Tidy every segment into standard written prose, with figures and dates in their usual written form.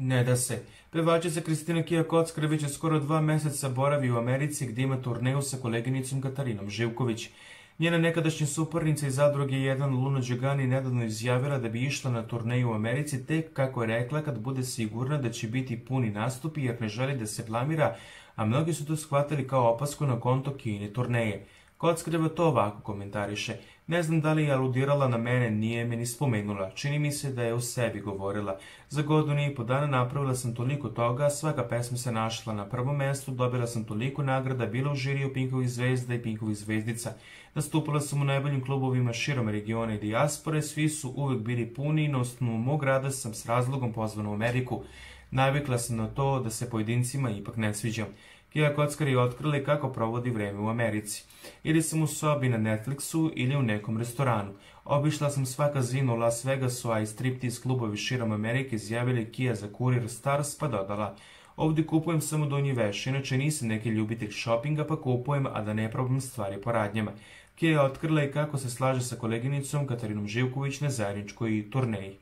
Ne da se. Pevačica Kristina Kija Kockar već je skoro 2 meseca boravi u Americi gdje ima turneju sa koleginicom Katarinom Živković. Njena nekadašnja suparnica iz zadruge 1 Luna Đugani nedavno izjavila da bi išla na turneju u Americi tek, kako je rekla, kad bude sigurna da će biti puni nastupi jer ne želi da se blamira, a mnogi su to shvatili kao opasku na konto Kijine turneje. Kockareva to ovako komentariše: ne znam da li je aludirala na mene, nije me ni spomenula. Čini mi se da je o sebi govorila. Za 1,5 dana napravila sam toliko toga, svaka pesma se našla na prvom mestu, dobila sam toliko nagrada, bila u žiriju Pinkovih zvezda i Pinkovih zvezdica. Nastupala sam u najboljim klubovima širom regiona i dijaspore, svi su uvek bili puni i na osnovu mog rada sam s razlogom pozvana u Ameriku. Navikla sam na to da se pojedincima ipak ne sviđam. Kija Kockar je otkrila i kako provodi vreme u Americi. Ili sam u sobi na Netflixu ili u nekom restoranu. Obišla sam sva kazino u Las Vegasu, a i striptease klubovi širom Amerike, izjavili Kija za Kurir Stars, pa dodala: ovdje kupujem samo donji veš, inače nisam neki ljubitelj šopinga, pa kupujem, a da ne probam stvari po radnjama. Kija je otkrila i kako se slaže sa koleginicom Katarinom Živković na zajedničkoj turneji.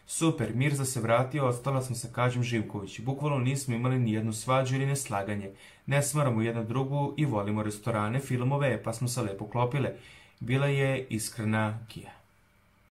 Super, Mirza se vratio, ostala sam sa Kađom Živković. Bukvalno nismo imali ni jednu svađu ili neslaganje. Ne smaramo jedna drugu i volimo restorane, filmove, pa smo se lepo klopile. Bila je iskrena Kija.